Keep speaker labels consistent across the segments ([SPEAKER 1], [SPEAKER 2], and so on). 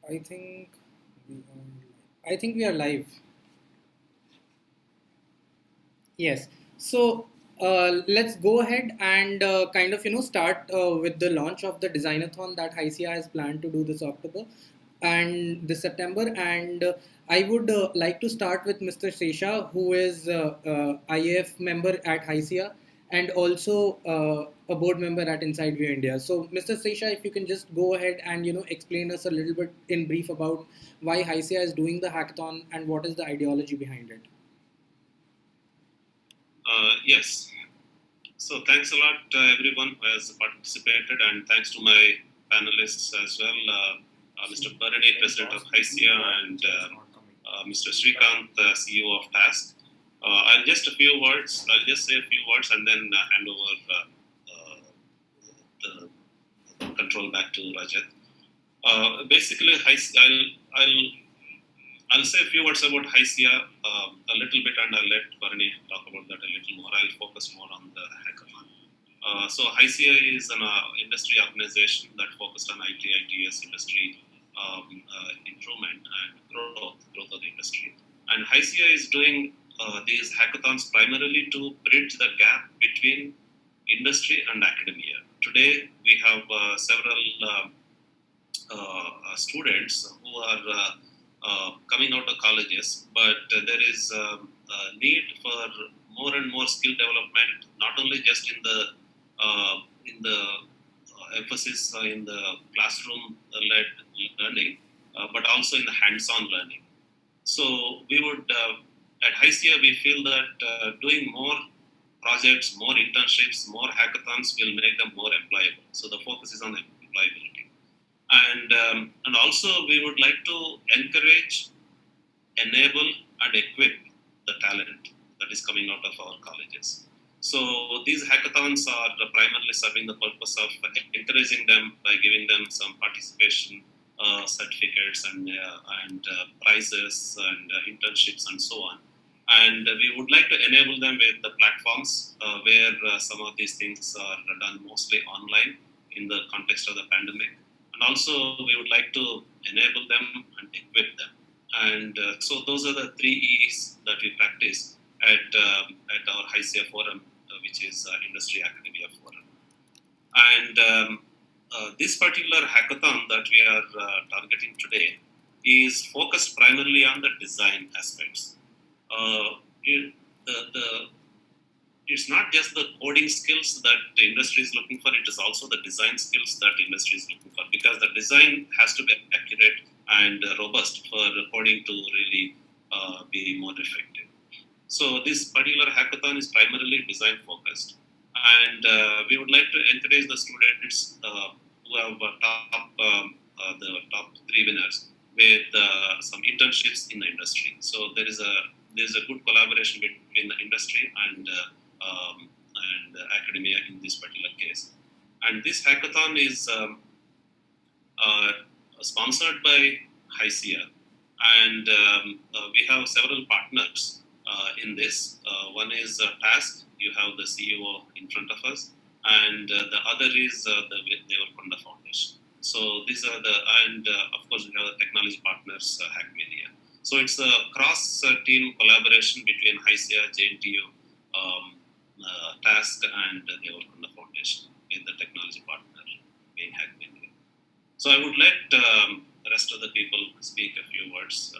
[SPEAKER 1] I think we are, I think we are live. Yes. So let's go ahead and kind of start with the launch of the Designathon that HYSEA has planned to do this October and this September. And I would like to start with Mr. Sesha, who is IAF member at HYSEA and also a board member at Inside View India. So, Mr. Sesha, if you can just go ahead and explain us a little bit in brief about why HYSEA is doing the hackathon and what is the ideology behind it.
[SPEAKER 2] Yes. So thanks a lot everyone who has participated, and thanks to my panelists as well, Mr. Bharani, President of HYSEA, and Mr. Srikanth, CEO of TASK. I'll just say a few words and then hand over the control back to Rajat. Basically, I'll say a few words about HYSEA a little bit, and I'll let Bharani talk about that a little more. I'll focus more on the hackathon. So HYSEA is an industry organization that focused on IT, ITS industry improvement and growth of the industry. And HYSEA is doing these hackathons primarily to bridge the gap between industry and academia. Today, we have several students who are coming out of colleges, but there is a need for more and more skill development, not only just in the emphasis in the classroom-led learning, but also in the hands-on learning. So we would, at HYSEA, we feel that doing more projects, more internships, more hackathons will make them more employable. So the focus is on employability. And also we would like to encourage, enable, and equip the talent that is coming out of our colleges. So these hackathons are primarily serving the purpose of encouraging them by giving them some participation certificates and prizes and internships and so on. And we would like to enable them with the platforms where some of these things are done mostly online in the context of the pandemic. And also, we would like to enable them and equip them. And so those are the 3 E's that we practice at our HYSEA forum, which is Industry Academia Forum. And this particular hackathon that we are targeting today is focused primarily on the design aspects. It's not just the coding skills that the industry is looking for, it is also the design skills that the industry is looking for, because the design has to be accurate and robust for coding to really be more effective. So this particular hackathon is primarily design focused, and we would like to encourage the students who have the top 3 winners with some internships in the industry. So there's a good collaboration between the industry and academia in this particular case. And this hackathon is sponsored by HYSEA, and we have several partners in this. One is TASK, you have the CEO in front of us, and the other is the Deverakonda Foundation. So these are and of course we have the technology partners, Hackmania. So it's a cross-team collaboration between HYSEA, JNTU, TASK, and the Deverakonda Foundation, with the technology partner being Hackmania. So I would let the rest of the people speak a few words.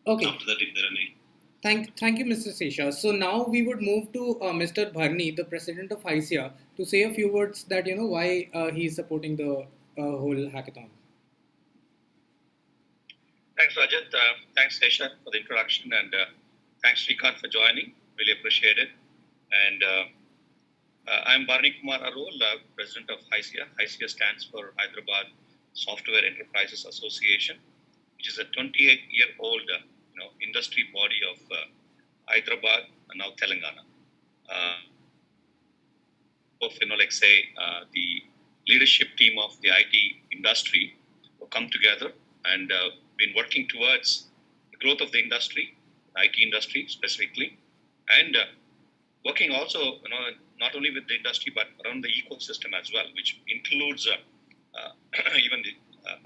[SPEAKER 1] Okay.
[SPEAKER 2] After that, if there are any.
[SPEAKER 1] Thank you, Mr. Sesha. So now we would move to Mr. Bharani, the president of HYSEA, to say a few words that why he is supporting the whole hackathon.
[SPEAKER 3] Thanks, Rajat. Thanks, Sesha, for the introduction, and thanks, Srikanth, for joining. Really appreciate it. And I'm Bharani Kumar Arul, president of HYSEA. HYSEA stands for Hyderabad Software Enterprises Association, which is a 28-year-old industry body of Hyderabad and now Telangana. The leadership team of the IT industry will come together and been working towards the growth of the industry, IT industry specifically, and working also not only with the industry but around the ecosystem as well, which includes even the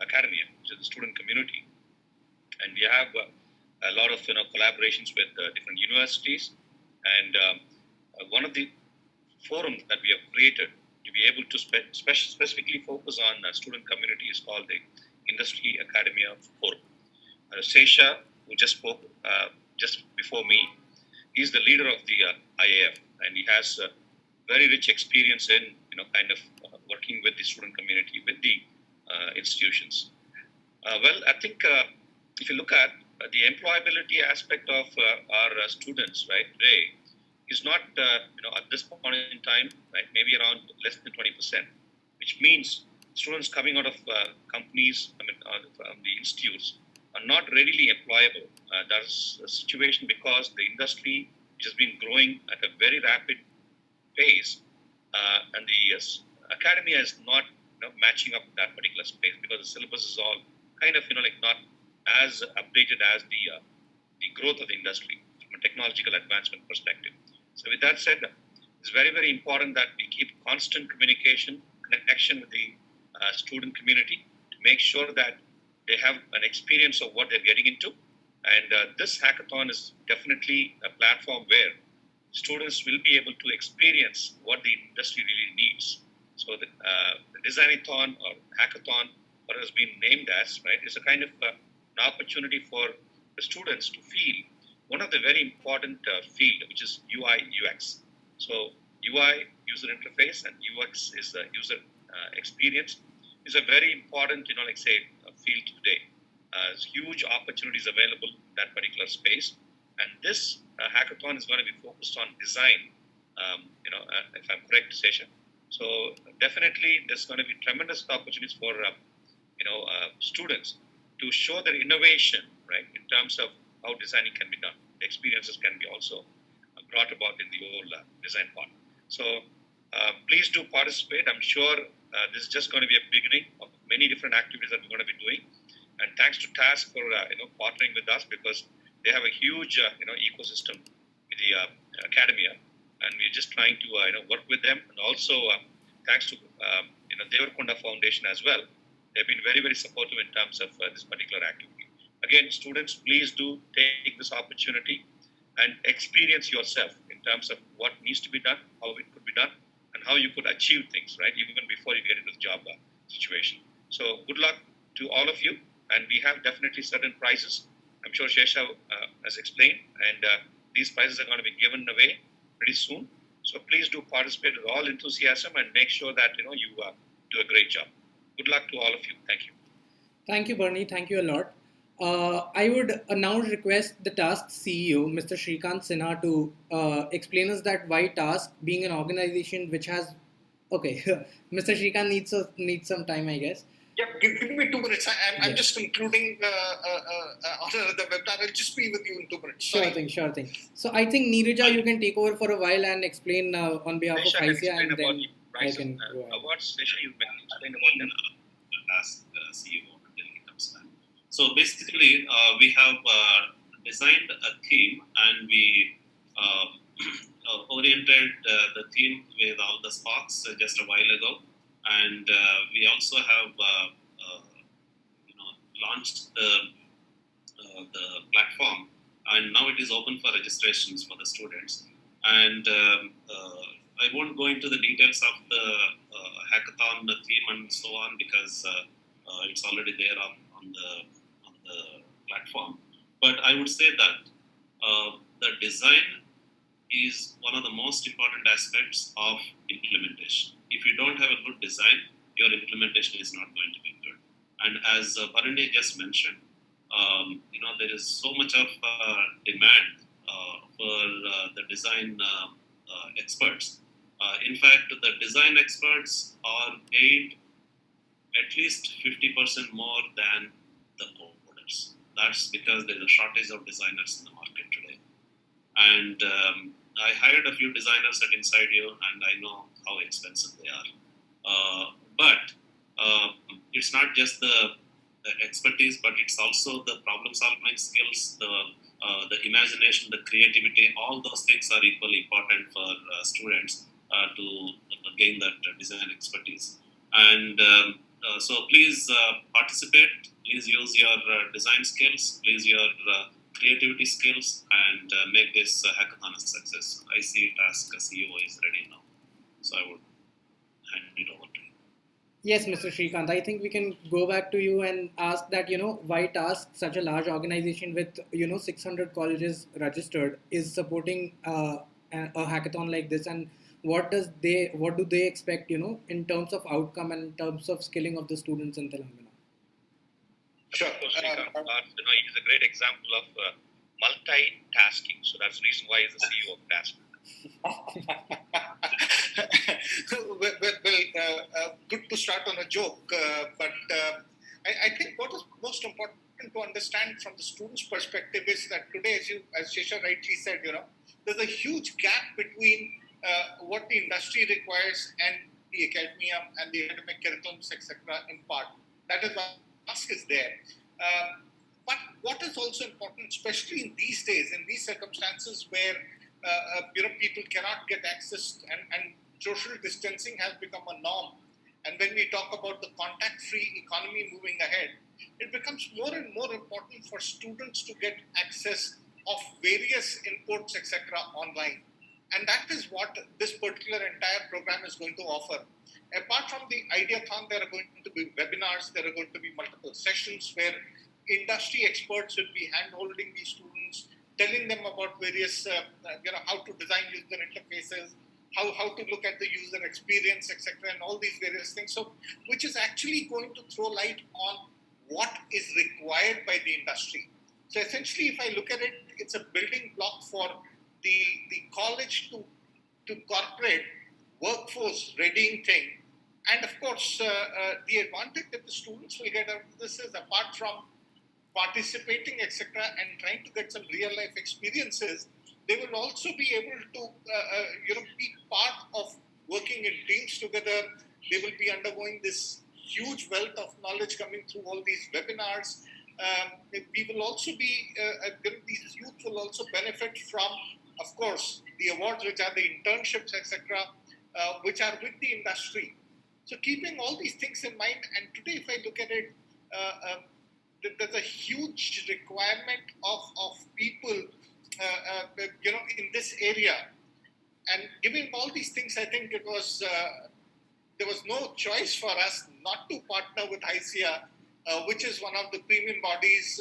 [SPEAKER 3] academia, which is the student community. And we have a lot of collaborations with different universities. And one of the forums that we have created to be able to specifically focus on student community is called the Industry Academia Forum. Sesha, who just spoke just before me, he's the leader of the IAF, and he has very rich experience in working with the student community, with the institutions. Well, I think if you look at the employability aspect of our students, right, today, is not at this point in time, right, maybe around less than 20%, which means students coming out of companies, from the institutes, are not readily employable. That's a situation because the industry, which has been growing at a very rapid pace, and the academia is not matching up that particular space because the syllabus is all kind of not as updated as the growth of the industry from a technological advancement perspective. So with that said, it's very, very important that we keep constant communication, connection with the student community to make sure that they have an experience of what they're getting into. And this hackathon is definitely a platform where students will be able to experience what the industry really needs. So the Design-ATHON or Hackathon, what has been named as, right, is a kind of an opportunity for the students to feel one of the very important field, which is UI UX. So UI, user interface, and UX is the user experience, is a very important, field today. There's huge opportunities available in that particular space, and this hackathon is going to be focused on design. If I'm correct, Sesha. So definitely, there's going to be tremendous opportunities for students to show their innovation, right, in terms of how designing can be done. The experiences can be also brought about in the whole design part. So please do participate. I'm sure this is just going to be a beginning of many different activities that we're going to be doing. And thanks to Task for partnering with us, because they have a huge ecosystem with the academia, and we're just trying to work with them. And also thanks to Deverakonda Foundation as well. They've been very, very supportive in terms of this particular activity. Again, students, please do take this opportunity and experience yourself in terms of what needs to be done, how it could be done, and how you could achieve things, right, even before you get into the job situation. So good luck to all of you, and we have definitely certain prizes. I'm sure Shesha has explained, and these prizes are going to be given away pretty soon. So please do participate with all enthusiasm and make sure that you do a great job. Good luck to all of you. Thank you.
[SPEAKER 1] Thank you, Bernie. Thank you a lot. I would now request the Task CEO, Mr. Shrikant Sinha, to explain us that why Task, being an organization which has... Okay, Mr. Shrikant needs some time, I guess.
[SPEAKER 4] Yeah, give me 2 minutes. I'm just concluding on the webinar. I'll just be with you in 2 minutes. Sorry.
[SPEAKER 1] Sure thing. So I think Neerija, you can take over for a while and explain on behalf of HYSEA, and then I can go ahead.
[SPEAKER 3] Awards, Sesha, you can explain about them.
[SPEAKER 2] Ask the CEO until he comes back. So basically, we have designed a theme, and we oriented the theme with all the sparks just a while ago, and we also have launched the platform, and now it is open for registrations for the students. And I won't go into the details of the hackathon, the theme, and so on, because it's already there on the platform. But I would say that the design is one of the most important aspects of implementation. If you don't have a good design, your implementation is not going to be good. And as Parandi just mentioned, there is so much of demand for the design experts. In fact, the design experts are paid at least 50% more than the coders. That's because there's a shortage of designers in the market today. And I hired a few designers at Inside You, and I know how expensive they are. But it's not just the expertise, but it's also the problem-solving skills, the imagination, the creativity. All those things are equally important for students to gain that design expertise. And So please participate. Please use your design skills. Please your creativity skills, and make this hackathon a success. I see it as CEO is ready now, so I would hand it over to you.
[SPEAKER 1] Yes, Mr. Srikanth, I think we can go back to you and ask that, why task such a large organization with, 600 colleges registered is supporting a hackathon like this, and what do they expect, in terms of outcome and in terms of skilling of the students in Telangana?
[SPEAKER 4] Sure.
[SPEAKER 3] Of course, Srikanth, it is a great example of multitasking. So that's the reason why he's the CEO of Task.
[SPEAKER 4] Good to start on a joke, but I think what is most important to understand from the students' perspective is that today, as Shesha rightly said, there's a huge gap between what the industry requires and the academia and the academic curriculums, etc. In part, that is why task is there. But what is also important, especially in these days, in these circumstances where people cannot get access and social distancing has become a norm. And when we talk about the contact-free economy moving ahead, it becomes more and more important for students to get access of various inputs, etc., online. And that is what this particular entire program is going to offer. Apart from the Ideathon, there are going to be webinars, there are going to be multiple sessions where industry experts will be hand-holding these students, telling them about various, how to design user interfaces, how to look at the user experience, etc., and all these various things. So, which is actually going to throw light on what is required by the industry. So, essentially, if I look at it, it's a building block for the college to corporate workforce readying thing. And of course, the advantage that the students will get out of this is, apart from participating, etc., and trying to get some real life experiences, they will also be able to, be part of working in teams together. They will be undergoing this huge wealth of knowledge coming through all these webinars. We will also be, these youth will also benefit from, of course, the awards, which are the internships, etc., which are with the industry. So keeping all these things in mind, and today if I look at it, there's a huge requirement of people, in this area. And given all these things, I think it was there was no choice for us not to partner with HYSEA, which is one of the premium bodies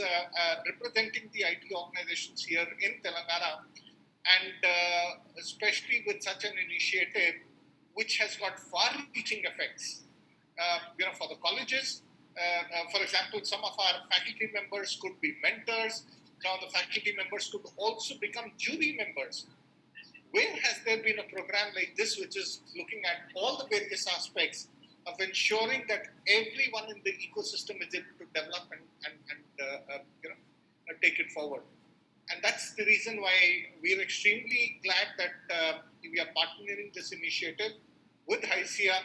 [SPEAKER 4] representing the IT organizations here in Telangana, and especially with such an initiative, which has got far-reaching effects, for the colleges. For example, some of our faculty members could be mentors. Some of the faculty members could also become jury members. Where has there been a program like this, which is looking at all the various aspects of ensuring that everyone in the ecosystem is able to develop and take it forward? And that's the reason why we're extremely glad that we are partnering this initiative with HYSEA.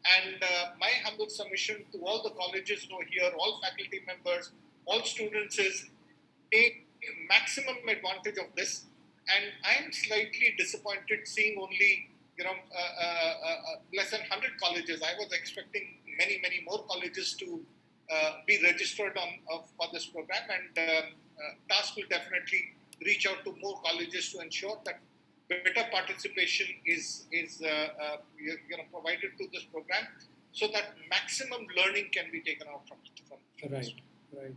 [SPEAKER 4] And my humble submission to all the colleges who are here, all faculty members, all students is take maximum advantage of this. And I am slightly disappointed seeing only, less than 100 colleges. I was expecting many, many more colleges to be registered for this program, and TASK will definitely reach out to more colleges to ensure that better participation is provided to this program, so that maximum learning can be taken out from
[SPEAKER 1] Right.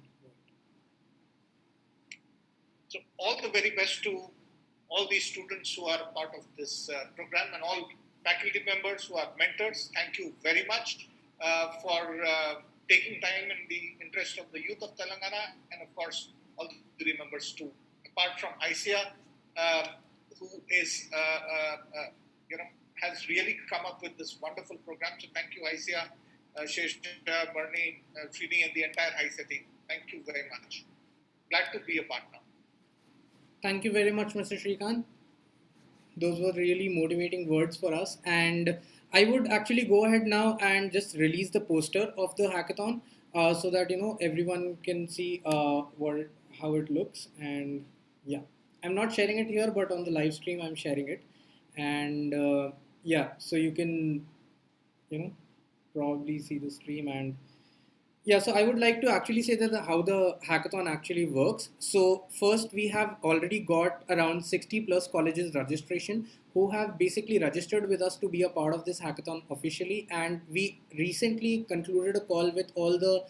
[SPEAKER 4] So all the very best to all these students who are part of this program, and all faculty members who are mentors. Thank you very much for taking time in the interest of the youth of Telangana, and of course all the jury members too. Apart from HYSEA, who is has really come up with this wonderful program. So thank you, HYSEA, Shesha, Bernie, Srini, and the entire HYSEA team. Thank you very much. Glad to be a partner.
[SPEAKER 1] Thank you very much, Mr. Srikanth. Those were really motivating words for us. And I would actually go ahead now and just release the poster of the hackathon, so that everyone can see how it looks. And yeah, I'm not sharing it here, but on the live stream I'm sharing it. And so you can probably see the stream. And yeah, so I would like to actually say that how the hackathon actually works. So first, we have already got around 60 plus colleges registration who have basically registered with us to be a part of this hackathon officially. And we recently concluded a call with all the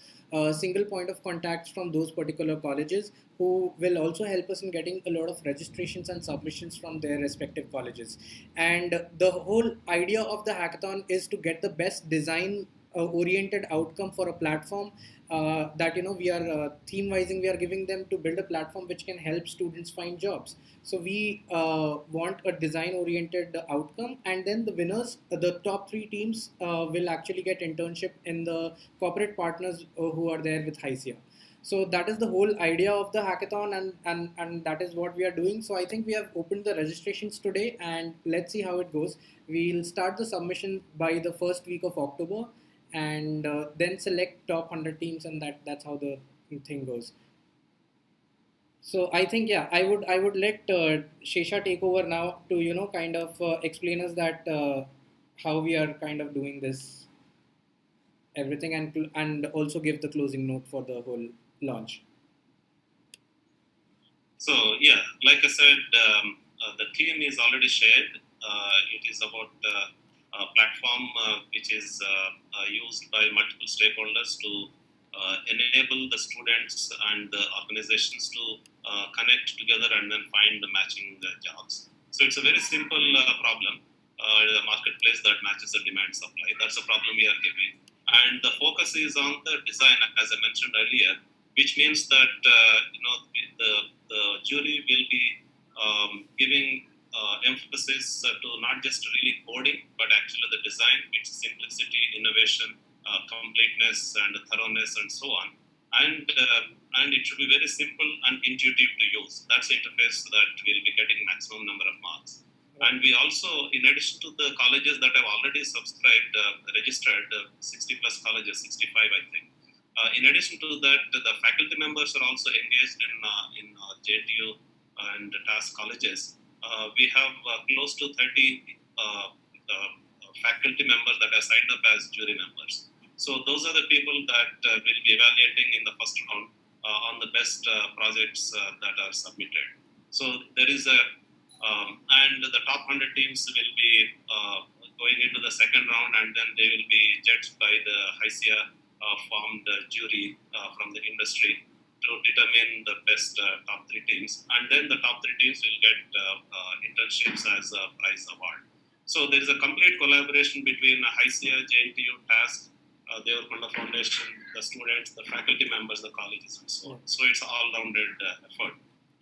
[SPEAKER 1] single point of contacts from those particular colleges who will also help us in getting a lot of registrations and submissions from their respective colleges. And the whole idea of the hackathon is to get the best design oriented outcome for a platform that we are theme wising, we are giving them to build a platform which can help students find jobs. So we want a design oriented outcome, and then the winners, the top three teams will actually get internship in the corporate partners who are there with HYSEA. So that is the whole idea of the hackathon, and that is what we are doing. So I think we have opened the registrations today, and let's see how it goes. We'll start the submission by the first week of October, and then select top 100 teams, and that's how the thing goes. So I think, yeah, I would let Shesha take over now to kind of explain us that how we are kind of doing this everything, and also give the closing note for the whole launch.
[SPEAKER 2] So yeah, like I said, the theme is already shared. It is about a platform which is used by multiple stakeholders to enable the students and the organizations to connect together and then find the matching jobs. So it's a very simple problem. The marketplace that matches the demand supply. That's a problem we are giving. And the focus is on the design, as I mentioned earlier, which means that the jury will be giving emphasis to not just really coding, but actually the design, which is simplicity, innovation, completeness, and thoroughness, and so on. And it should be very simple and intuitive to use. That's the interface that will be getting maximum number of marks. And we also, in addition to the colleges that have already subscribed, registered, 60 plus colleges, 65 I think. In addition to that, the faculty members are also engaged in JNTU and TASC colleges. We have close to 30 faculty members that are signed up as jury members. So those are the people that will be evaluating in the first round on the best projects that are submitted. So there is and the top 100 teams will be going into the second round, and then they will be judged by the HYSEA formed jury from the industry to determine the best top three teams. And then the top three teams will get internships as a prize award. So there is a complete collaboration between HYSEA, JNTU, TASC, Deverakonda Foundation, the students, the faculty members, the colleges, and so on. So it's an all-rounded effort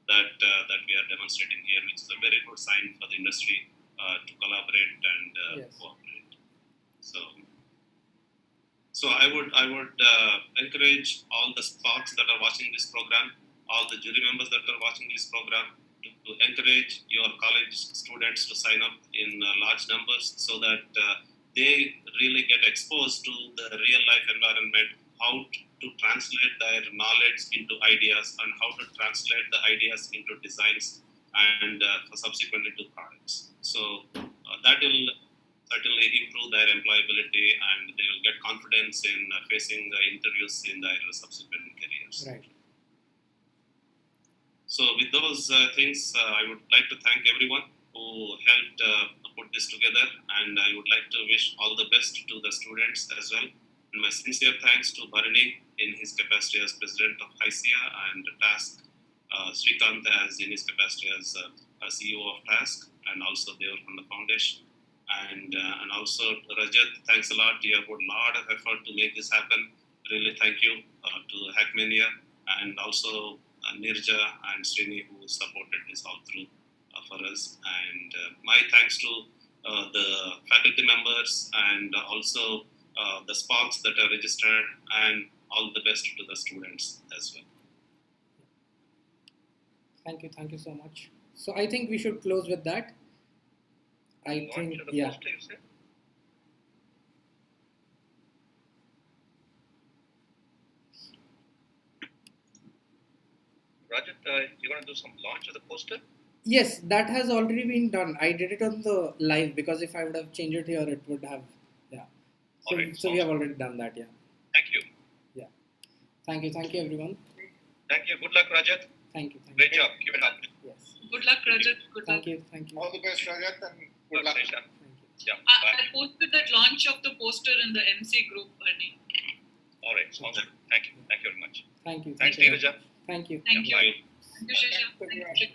[SPEAKER 2] that we are demonstrating here, which is a very good sign for the industry to collaborate and cooperate. So I would encourage all the sparks that are watching this program, all the jury members that are watching this program, to encourage your college students to sign up in large numbers, so that they really get exposed to the real life environment, how to translate their knowledge into ideas, and how to translate the ideas into designs and subsequently to products. So that will certainly improve their employability, and they will get confidence in facing the interviews in their subsequent careers.
[SPEAKER 1] Right.
[SPEAKER 2] So with those things, I would like to thank everyone who helped put this together, and I would like to wish all the best to the students as well. And my sincere thanks to Bharani in his capacity as president of HYSEA, and TASC, Srikant as in his capacity as CEO of TASC, and also Deverakonda Foundation. And also Rajat, thanks a lot. You have put a lot of effort to make this happen. Really thank you to Hackmania, and also Nirja and Srini, who supported this all through for us. And my thanks to the faculty members, and also the sparks that are registered, and all the best to the students as well.
[SPEAKER 1] Thank you so much. So I think we should close with that. I think, yeah.
[SPEAKER 3] Rajat, you want to do some launch of the poster?
[SPEAKER 1] Yes, that has already been done. I did it on the live, because if I would have changed it here, it would have, yeah.
[SPEAKER 3] All right.
[SPEAKER 1] So we have already done that, yeah.
[SPEAKER 3] Thank you.
[SPEAKER 1] Yeah. Thank you everyone.
[SPEAKER 3] Thank you. Good luck, Rajat.
[SPEAKER 1] Thank you.
[SPEAKER 3] Great job. Keep it up.
[SPEAKER 1] Yes.
[SPEAKER 5] Good luck, Rajat. Good luck.
[SPEAKER 1] Thank you.
[SPEAKER 4] All the best, Rajat, and good
[SPEAKER 3] Good
[SPEAKER 4] luck.
[SPEAKER 3] session.
[SPEAKER 1] Thank you.
[SPEAKER 3] Yeah.
[SPEAKER 5] I
[SPEAKER 3] Bye.
[SPEAKER 5] posted that launch of the poster in the MC group, Bernie.
[SPEAKER 3] All right. Sounds good. Thank you. Thank you very much.
[SPEAKER 1] Thank you.
[SPEAKER 3] Thanks, Neeraja.
[SPEAKER 1] Thank you.
[SPEAKER 5] Thank you.
[SPEAKER 3] Bye.
[SPEAKER 5] Thank you, Shesha. Thank you, Shrikant.